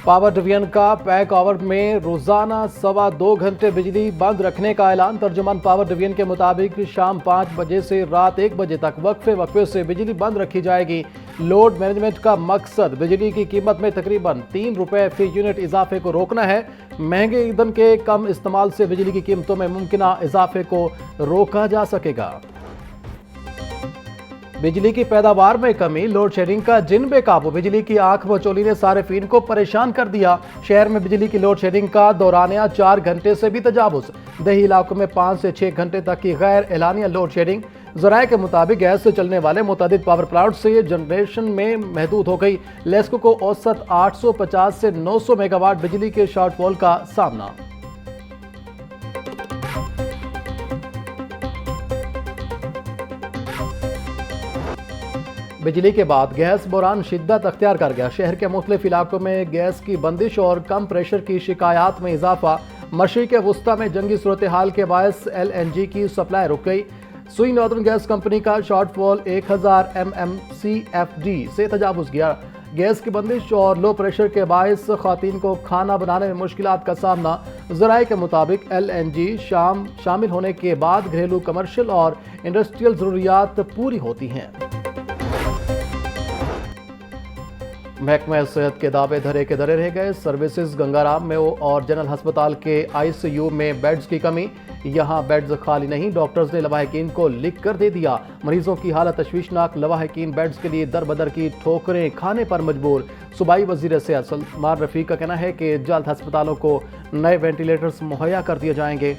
Power division का pack our में रोजाना 2.25 घंटे बिजली बंद रखने का ऐलान। तर्जुमान पावर डिवीजन के मुताबिक शाम 5 बजे से रात 1 बजे तक वक्फे से बिजली बंद रखी जाएगी। लोड मैनेजमेंट का मकसद बिजली की कीमत में तकरीबन 3 रुपए फी यूनिट इजाफे को रोकना है। महंगे ईंधन के कम इस्तेमाल से बिजली की कीमतों में मुमकिन इजाफे को रोका जा सकेगा। बिजली की पैदावार में कमी, लोड शेडिंग का जिन बेकाबू बिजली की आंख बचौली ने सारिफीन को परेशान कर दिया। शहर में बिजली की लोड शेडिंग का दौरानिया 4 घंटे से भी तजावुज। दही इलाकों में 5 से 6 घंटे तक की गैर एलानिया लोड शेडिंग। जराये के मुताबिक गैस से चलने वाले मुतअद्दिद पावर प्लांट से जनरेशन में महदूद हो गई। लेस्को को औसत 850 से 900 मेगावाट बिजली के शॉर्टफॉल का सामना। बिजली के बाद गैस बहरान शिद्दत अख्तियार कर गया। शहर के मुख्तलिफ इलाकों में गैस की बंदिश और कम प्रेशर की शिकायत में इजाफा। मशरिक़ वस्ता में जंगी सूरत हाल के बायस LNG की सप्लाई रुक गई। सुई नॉर्दर्न गैस कंपनी का शॉर्टफॉल 1000 MMCFD से तजावुज गया। गैस की बंदिश और लो प्रेशर के बायस खातीन को खाना बनाने में मुश्किलात का सामना। ज़राए के मुताबिक LNG शामिल होने के बाद घरेलू, कमर्शियल और इंडस्ट्रियल ज़रूरियात पूरी होती हैं। महकमा सेहत के दावे धरे के धरे रह गए। सर्विसेज गंगाराम में और जनरल अस्पताल के ICU में बेड्स की कमी। यहां बेड्स खाली नहीं, डॉक्टर्स ने लवाहिकीन को लिख कर दे दिया। मरीजों की हालत तशवीशनाक, लवाहिकीन बेड्स के लिए दर बदर की ठोकरें खाने पर मजबूर। सूबाई वजीर सेहत सलमान रफीक का कहना है कि जल्द अस्पतालों को नए वेंटिलेटर्स मुहैया कर दिए जाएंगे।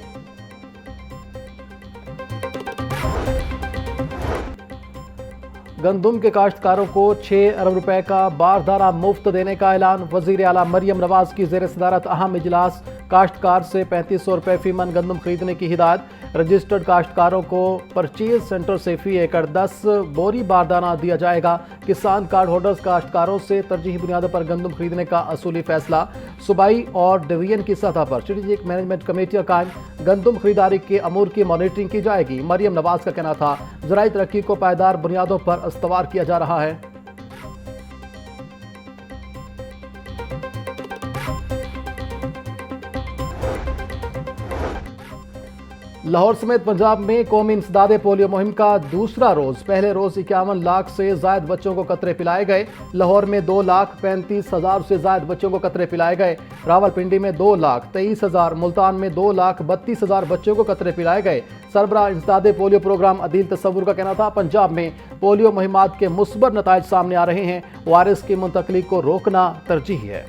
गंदुम के काश्तकारों को 6 अरब रुपए का बारदाना मुफ्त देने का ऐलान। वजीर आला मरियम नवाज की जेर सदारत अहम इजलास। काश्तकार से 3500 रुपए फी मन गंदम खरीदने की हिदायत। रजिस्टर्ड काश्तकारों को परचेज सेंटर से फी एकड़ 10 बोरी बारदाना दिया जाएगा। किसान कार्ड होल्डर्स काश्तकारों से तरजीही बुनियादों पर गंदम खरीदने का असूली फैसला। सूबाई और डिवीजन की सतह पर स्ट्रेटेजिक मैनेजमेंट कमेटियां कायम। गंदम खरीदारी के अमूर की मॉनिटरिंग की जाएगी। मरियम नवाज का कहना था, ज़राई तरक्की को पायदार बुनियादों पर इस्तवार किया जा रहा है। लाहौर समेत पंजाब में कौमी इंसदाद पोलियो मुहिम का दूसरा रोज। पहले रोज 51 लाख से जायद बच्चों को कतरे पिलाए गए। लाहौर में 2,35,000 से जायद बच्चों को कतरे पिलाए गए। रावलपिंडी में 2,23,000, मुल्तान में 2,32,000 बच्चों को कतरे पिलाए गए। सरबराह इंसदाद पोलियो प्रोग्राम अदील तस्वुर का कहना था, पंजाब में पोलियो मुहिमात के मुस्बत नताइज सामने आ रहे हैं। वायरस की मुंतकली को रोकना तरजीह है।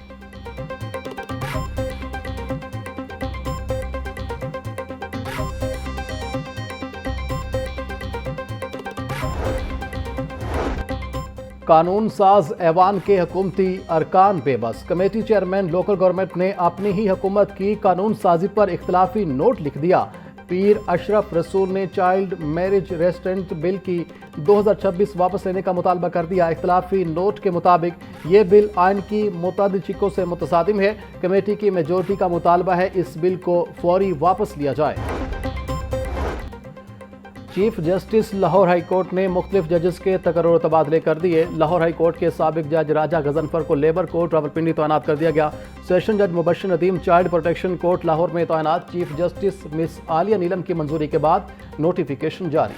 कानून साज ऐवान के हुकूमती अरकान बेबस। कमेटी चेयरमैन लोकल गवर्नमेंट ने अपनी ही हुकूमत की कानून साजी पर इख्तलाफी नोट लिख दिया। पीर अशरफ रसूल ने चाइल्ड मैरिज रेस्ट्रेंट बिल की 2026 वापस लेने का मुतालबा कर दिया। इख्तलाफी नोट के मुताबिक ये बिल आइन की मुतअद्दिद शिकों से मुतसादिम है। कमेटी की मेजोरिटी का मुतालबा है इस बिल को फौरी वापस लिया जाए। Chief justice Lahore high court ने मुख्तलिफ जजेस के तकर्रुर तबादले कर दिए। लाहौर हाई कोर्ट के साबिक जज राजा गजनफर को लेबर कोर्ट रावलपिंडी तैनात कर दिया गया। सेशन जज Mubashir Nadeem child protection court Lahore में तैनात। Chief justice miss Aliya Neelam की मंजूरी के बाद नोटिफिकेशन जारी।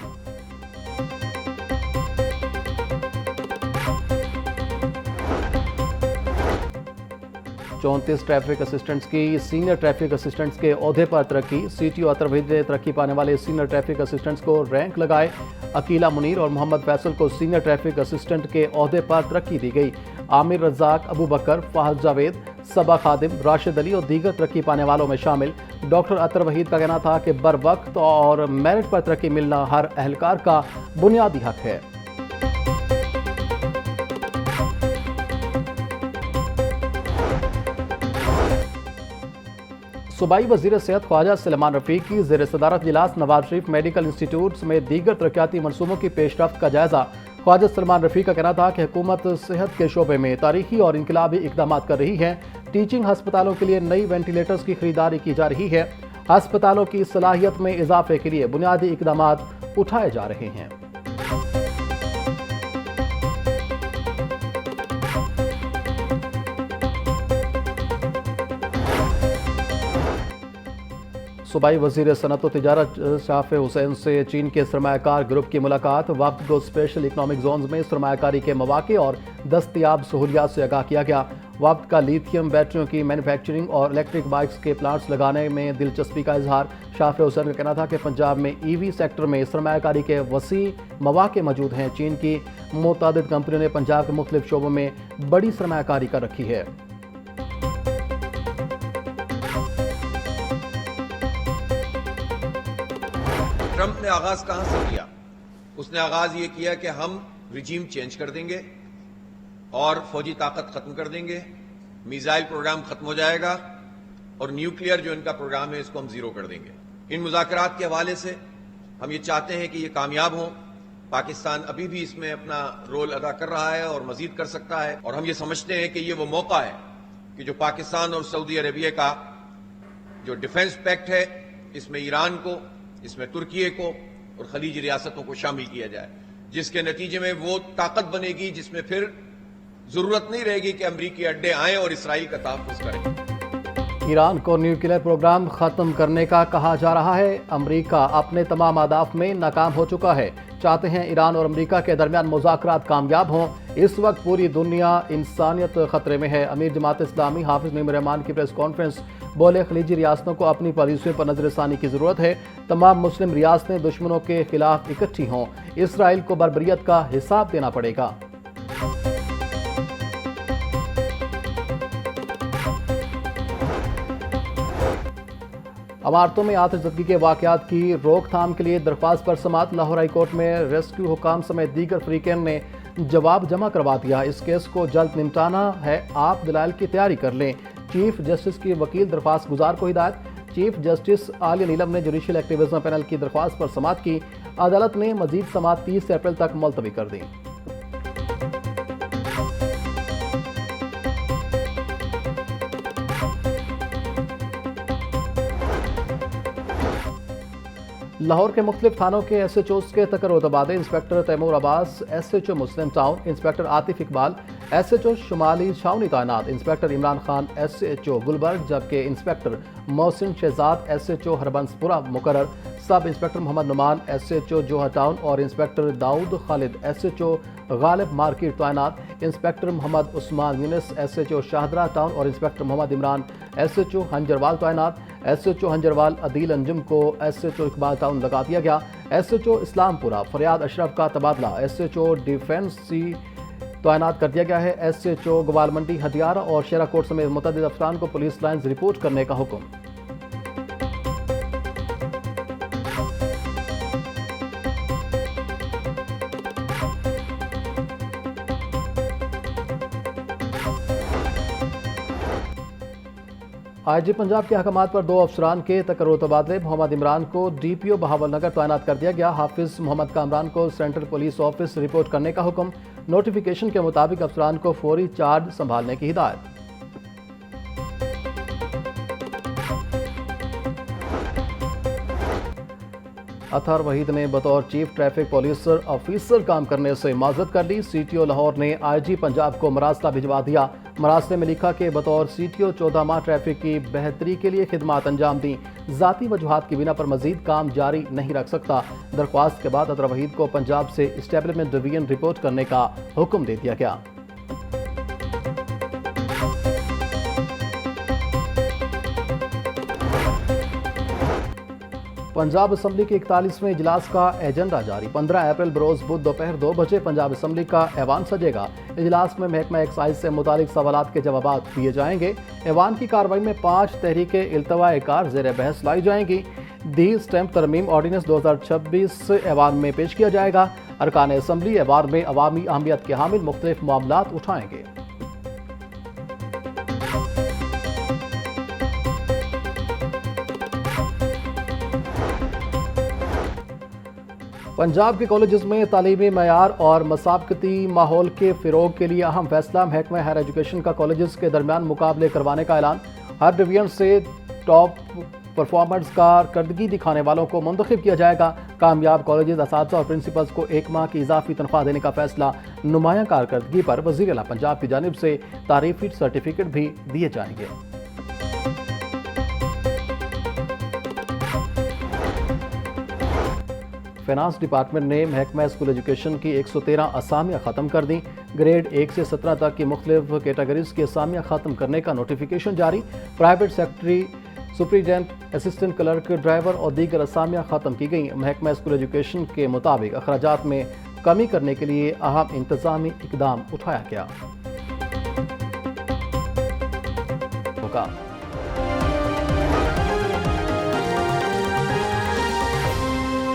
34 ट्रैफिक असिस्टेंट्स की सीनियर ट्रैफिक असिस्टेंट्स के ओहदे पर तरक्की। CTO अतर वहीद ने तरक्की पाने वाले सीनियर ट्रैफिक असिस्टेंट्स को रैंक लगाए। अकीला मुनीर और मोहम्मद फैसल को सीनियर ट्रैफिक असिस्टेंट के ओहदे पर तरक्की दी गई। आमिर रज़ाक, अबू बकर, फाहद जावेद, सबा खादिम, राशिद अली और दीगर तरक्की पाने वालों में शामिल। डॉक्टर अतर वहीद का कहना था कि बर वक्त और मेरिट पर तरक्की मिलना हर एहलकार का बुनियादी हक है। सूबाई वजीर सेहत ख्वाजा सलमान रफीक की ज़ेर सदारत इजलास नवाज शरीफ मेडिकल इंस्टीट्यूट समेत दीगर तरक्याती मनसूबों की पेशरफ्त का जायजा। ख्वाजा सलमान रफीक का कहना था कि हुकूमत सेहत के शोबे में तारीखी और इनकलाबी इकदाम कर रही है। टीचिंग हस्पतालों के लिए नई वेंटिलेटर्स की खरीदारी की जा रही है। हस्पतालों की सलाहियत में इजाफे के लिए बुनियादी इकदाम उठाए जा रहे हैं। सूबाई वजीर सनत व तिजारत शाफे हुसैन से चीन के सरमायाकार ग्रुप की मुलाकात। वक्त को स्पेशल इकनॉमिक जोन में सरमायाकारी के मौके और दस्तयाब सहूलियात से आगाह किया गया। वक्त का लिथियम बैटरियों की मैन्युफैक्चरिंग और इलेक्ट्रिक बाइक्स के प्लांट्स लगाने में दिलचस्पी का इजहार। शाफे हुसैन का कहना था कि पंजाब में ईवी सेक्टर में सरमायाकारी के वसी मौके मौजूद हैं। चीन की मुतअद्दिद कंपनियों ने पंजाब के मुख्तलिफ शोबों में बड़ी सरमायाकारी कर रखी है। ट्रंप ने आगाज कहां से किया? उसने आगाज ये किया कि हम रिजीम चेंज कर देंगे और फौजी ताकत खत्म कर देंगे, मिसाइल प्रोग्राम खत्म हो जाएगा और न्यूक्लियर जो इनका प्रोग्राम है इसको हम जीरो कर देंगे। इन मुज़ाकरात के हवाले से हम ये चाहते हैं कि ये कामयाब हों। पाकिस्तान अभी भी इसमें अपना रोल अदा कर रहा है और मजीद कर सकता है, और हम ये समझते हैं कि ये वो मौका है कि जो पाकिस्तान और सऊदी अरेबिया का जो डिफेंस पैक्ट है इसमें ईरान को, इसमें तुर्की को और खलीजी रियासतों को शामिल किया जाए, जिसके नतीजे में वो ताकत बनेगी जिसमें फिर जरूरत नहीं रहेगी कि अमरीकी अड्डे आए और इसराइल का तहफ़्फ़ुज़ करें। ईरान को न्यूक्लियर प्रोग्राम खत्म करने का कहा जा रहा है। अमरीका अपने तमाम अहदाफ में नाकाम हो चुका है। चाहते हैं ईरान और अमरीका के दरमियान मुज़ाकरात कामयाब हों। इस वक्त पूरी दुनिया इंसानियत खतरे में है। अमीर जमात इस्लामी हाफिज नईम रहमान की प्रेस कॉन्फ्रेंस बोले, खलीजी रियासतों को अपनी पॉलिसियों पर नजरसानी की जरूरत है। तमाम मुस्लिम रियासतें दुश्मनों के खिलाफ इकट्ठी हों। इसराइल को बर्बरियत का हिसाब देना पड़ेगा। इमारतों में आतिशज़दगी के वाक़यात की रोकथाम के लिए दरख्वास्त पर समाअत। लाहौर हाई कोर्ट में रेस्क्यू हुकाम समेत दीगर फरीक़ैन ने जवाब जमा करवा दिया। इस केस को जल्द निपटाना है, आप दलाइल की तैयारी कर लें। चीफ जस्टिस की वकील दरख्वास्त गुजार को हिदायत। चीफ जस्टिस आलिया नीलम ने जुडिशल एक्टिविज्म पैनल की दरख्वास्त पर समाअत की। अदालत ने मजीद समाअत 30 अप्रैल तक मुलतवी कर दी। लाहौर के मुख्तलिफ थानों के SHOs के तकर्रो तबादले। Inspector Taimur Abbas SHO Muslim Town, inspector Atif Iqbal SHO Shumali Chhawni तैनात, इंस्पेक्टर इमरान खान SHO गुलबर्ग, जबकि इंस्पेक्टर मोहसिन शहजाद SHO हरबंसपुरा मुकर्रर। Sub inspector Mohammad Numan SHO Johar Town और inspector Daud Khalid SHO Ghalib Market तैनात। Inspector Mohammad Usman Younis SHO Shahdara Town और इंस्पेक्टर मोहम्मद इमरान SHO हंजरवाल तैनात। SHO हंजरवाल अदील अंजुम को SHO इकबाल टाउन लगा दिया गया। SHO इस्लामपुरा फरियाद अशरफ का तबादला SHO डिफेंस सी तैनात कर दिया गया है। SHO ग्वालमंडी हथियारा और शेराकोट समेत मुतअद्दिद अफसरान को पुलिस लाइन्स रिपोर्ट करने का हुक्म। IG पंजाब के अहकामात पर 2 अफसरान के तकर्रो तबादले। मोहम्मद इमरान को DPO बहावलनगर तैनात कर दिया गया। हाफिज मोहम्मद कामरान को सेंट्रल पुलिस ऑफिस रिपोर्ट करने का हुक्म। नोटिफिकेशन के मुताबिक अफसरान को फौरी चार्ज संभालने की हिदायत। अतहर वहीद ने बतौर चीफ ट्रैफिक पुलिस ऑफिसर काम करने से माजरत कर ली। CTO लाहौर ने IG पंजाब को मरासला भिजवा दिया। मरासले में लिखा कि बतौर CTO 14 माह ट्रैफिक की बेहतरी के लिए खिदमात अंजाम दी, ज़ाती वजूहात की बिना पर मजीद काम जारी नहीं रख सकता। दरख्वास्त के बाद अतहर वहीद को पंजाब से इस्टेब्लिशमेंट डिवीजन रिपोर्ट करने का हुक्म दे दिया गया। पंजाब असम्बली के 41वें इजलास का एजेंडा जारी। 15 अप्रैल बरोज बुध दोपहर 2 बजे पंजाब असम्बली का ऐवान सजेगा। इजलास में महकमा एक्साइज से मुतालिक सवालात के जवाब दिए जाएंगे। ऐवान की कार्रवाई में 5 तहरीके इल्तवाए कार ज़ेर बहस लाई जाएंगी। दी स्टैम्प तरमीम ऑर्डिनेंस 2026 ऐवान में पेश किया जाएगा। अरकान असम्बली ऐवान में अवामी अहमियत के हामिल मुख्तलिफ मामलात उठाएंगे। पंजाब के कॉलेजेस में तालीमी मयार और मसाबकती माहौल के फ़िरोग के लिए अहम फैसला। महकमा हायर एजुकेशन का कॉलेजेस के दरमियान मुकाबले करवाने का ऐलान। हर डिवीजन से टॉप परफॉर्मेंस कारकर्दगी दिखाने वालों को मुंतखब किया जाएगा। कामयाब कॉलेजेस असातिज़ा और प्रिंसिपल्स को 1 माह की इजाफी तनख्वाह देने का फैसला। नुमाया कारकर्दगी पर वज़ीर आला पंजाब की जानिब से तारीफी सर्टिफिकेट भी दिए जाएंगे। फाइनेंस डिपार्टमेंट ने महकमा स्कूल एजुकेशन की 113 असामियाँ ख़त्म कर दी। ग्रेड 1 से 17 तक की मुख्तलिफ कैटेगरीज की असामियाँ ख़त्म करने का नोटिफिकेशन जारी। Private secretary, superintendent, assistant clerk, driver और दीगर असामियाँ ख़त्म की गई। महकमा स्कूल एजुकेशन के मुताबिक अखराजात में कमी करने के लिए अहम इंतजामी इकदाम उठाया गया होगा।